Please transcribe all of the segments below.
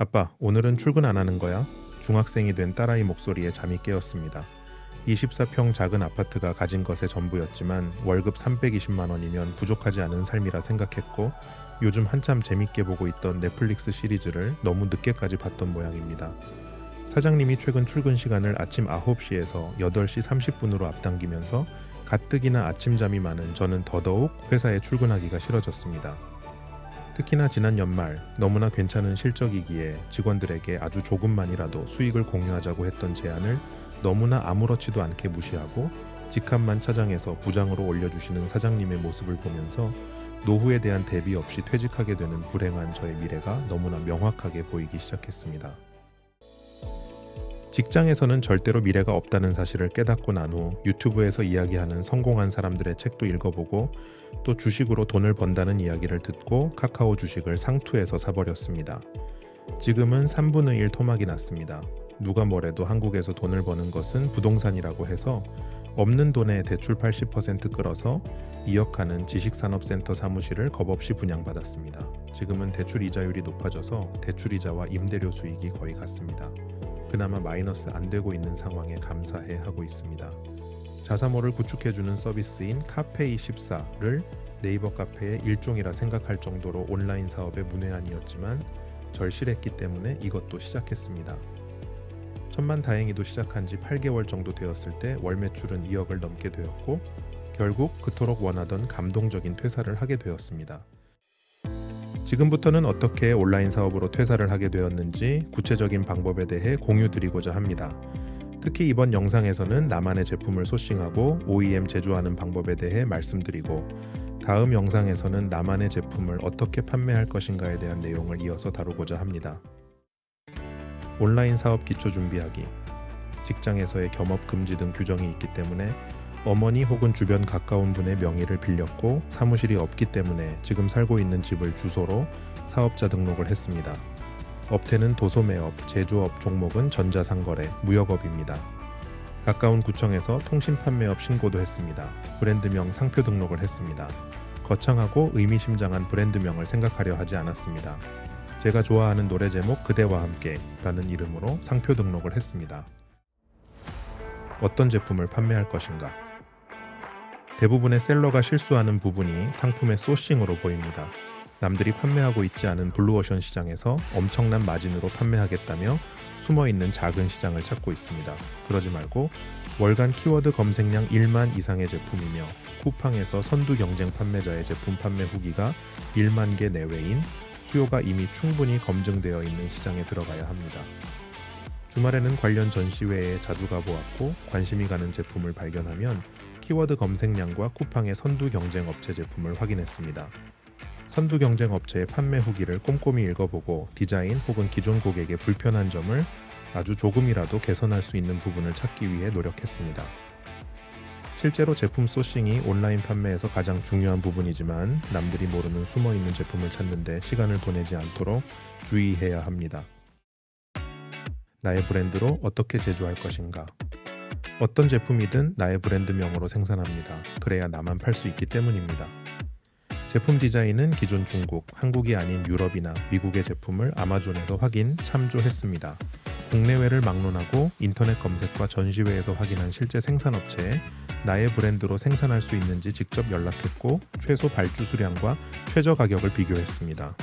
아빠, 오늘은 출근 안 하는 거야? 중학생이 된 딸아이 목소리에 잠이 깨었습니다. 24평 작은 아파트가 가진 것의 전부였지만 월급 320만 원이면 부족하지 않은 삶이라 생각했고 요즘 한참 재밌게 보고 있던 넷플릭스 시리즈를 너무 늦게까지 봤던 모양입니다. 사장님이 최근 출근 시간을 아침 9시에서 8시 30분으로 앞당기면서 가뜩이나 아침잠이 많은 저는 더더욱 회사에 출근하기가 싫어졌습니다. 특히나 지난 연말 너무나 괜찮은 실적이기에 직원들에게 아주 조금만이라도 수익을 공유하자고 했던 제안을 너무나 아무렇지도 않게 무시하고 직함만 차장해서 부장으로 올려주시는 사장님의 모습을 보면서 노후에 대한 대비 없이 퇴직하게 되는 불행한 저의 미래가 너무나 명확하게 보이기 시작했습니다. 직장에서는 절대로 미래가 없다는 사실을 깨닫고 난 후 유튜브에서 이야기하는 성공한 사람들의 책도 읽어보고 또 주식으로 돈을 번다는 이야기를 듣고 카카오 주식을 상투에서 사버렸습니다. 지금은 3분의 1 토막이 났습니다. 누가 뭐래도 한국에서 돈을 버는 것은 부동산이라고 해서 없는 돈에 대출 80% 끌어서 이역하는 지식산업센터 사무실을 겁없이 분양받았습니다. 지금은 대출 이자율이 높아져서 대출 이자와 임대료 수익이 거의 같습니다. 그나마 마이너스 안 되고 있는 상황에 감사해 하고 있습니다. 자사모를 구축해주는 서비스인 카페24를 네이버 카페의 일종이라 생각할 정도로 온라인 사업의 문외한이었지만 절실했기 때문에 이것도 시작했습니다. 천만다행히도 시작한 지 8개월 정도 되었을 때 월 매출은 2억을 넘게 되었고 결국 그토록 원하던 감동적인 퇴사를 하게 되었습니다. 지금부터는 어떻게 온라인 사업으로 퇴사를 하게 되었는지 구체적인 방법에 대해 공유드리고자 합니다. 특히 이번 영상에서는 나만의 제품을 소싱하고 OEM 제조하는 방법에 대해 말씀드리고 다음 영상에서는 나만의 제품을 어떻게 판매할 것인가에 대한 내용을 이어서 다루고자 합니다. 온라인 사업 기초 준비하기. 직장에서의 겸업 금지 등 규정이 있기 때문에 어머니 혹은 주변 가까운 분의 명의를 빌렸고 사무실이 없기 때문에 지금 살고 있는 집을 주소로 사업자 등록을 했습니다. 업태는 도소매업, 제조업 종목은 전자상거래, 무역업입니다. 가까운 구청에서 통신판매업 신고도 했습니다. 브랜드명 상표 등록을 했습니다. 거창하고 의미심장한 브랜드명을 생각하려 하지 않았습니다. 제가 좋아하는 노래 제목 그대와 함께 라는 이름으로 상표 등록을 했습니다. 어떤 제품을 판매할 것인가? 대부분의 셀러가 실수하는 부분이 상품의 소싱으로 보입니다. 남들이 판매하고 있지 않은 블루오션 시장에서 엄청난 마진으로 판매하겠다며 숨어있는 작은 시장을 찾고 있습니다. 그러지 말고 월간 키워드 검색량 1만 이상의 제품이며 쿠팡에서 선두 경쟁 판매자의 제품 판매 후기가 1만 개 내외인 수요가 이미 충분히 검증되어 있는 시장에 들어가야 합니다. 주말에는 관련 전시회에 자주 가보았고 관심이 가는 제품을 발견하면 키워드 검색량과 쿠팡의 선두 경쟁 업체 제품을 확인했습니다. 선두 경쟁 업체의 판매 후기를 꼼꼼히 읽어보고 디자인 혹은 기존 고객의 불편한 점을 아주 조금이라도 개선할 수 있는 부분을 찾기 위해 노력했습니다. 실제로 제품 소싱이 온라인 판매에서 가장 중요한 부분이지만 남들이 모르는 숨어있는 제품을 찾는 데 시간을 보내지 않도록 주의해야 합니다. 나의 브랜드로 어떻게 제조할 것인가? 어떤 제품이든 나의 브랜드명으로 생산합니다. 그래야 나만 팔 수 있기 때문입니다. 제품 디자인은 기존 중국, 한국이 아닌 유럽이나 미국의 제품을 아마존에서 확인, 참조했습니다. 국내외를 막론하고 인터넷 검색과 전시회에서 확인한 실제 생산업체에 나의 브랜드로 생산할 수 있는지 직접 연락했고 최소 발주 수량과 최저 가격을 비교했습니다.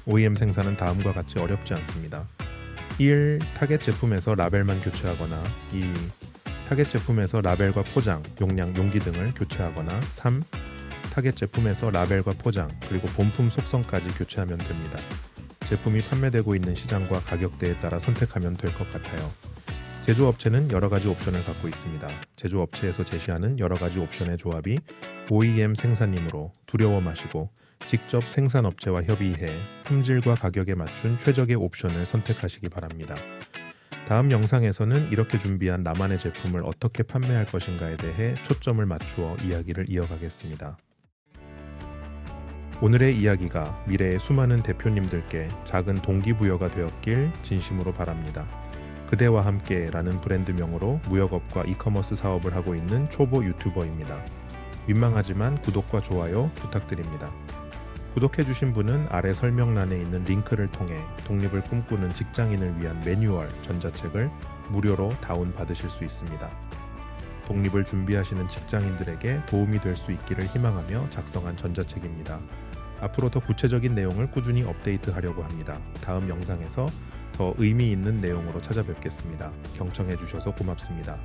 OEM 생산은 다음과 같이 어렵지 않습니다. 1. 타겟 제품에서 라벨만 교체하거나 2. 타겟 제품에서 라벨과 포장, 용량, 용기 등을 교체하거나 3. 타겟 제품에서 라벨과 포장, 그리고 본품 속성까지 교체하면 됩니다. 제품이 판매되고 있는 시장과 가격대에 따라 선택하면 될 것 같아요. 제조업체는 여러 가지 옵션을 갖고 있습니다. 제조업체에서 제시하는 여러 가지 옵션의 조합이 OEM 생산이므로 두려워 마시고 직접 생산업체와 협의해 품질과 가격에 맞춘 최적의 옵션을 선택하시기 바랍니다. 다음 영상에서는 이렇게 준비한 나만의 제품을 어떻게 판매할 것인가에 대해 초점을 맞추어 이야기를 이어가겠습니다. 오늘의 이야기가 미래의 수많은 대표님들께 작은 동기부여가 되었길 진심으로 바랍니다. 그대와 함께라는 브랜드명으로 무역업과 이커머스 사업을 하고 있는 초보 유튜버입니다. 민망하지만 구독과 좋아요 부탁드립니다. 구독해주신 분은 아래 설명란에 있는 링크를 통해 독립을 꿈꾸는 직장인을 위한 매뉴얼 전자책을 무료로 다운받으실 수 있습니다. 독립을 준비하시는 직장인들에게 도움이 될 수 있기를 희망하며 작성한 전자책입니다. 앞으로 더 구체적인 내용을 꾸준히 업데이트하려고 합니다. 다음 영상에서 더 의미 있는 내용으로 찾아뵙겠습니다. 경청해 주셔서 고맙습니다.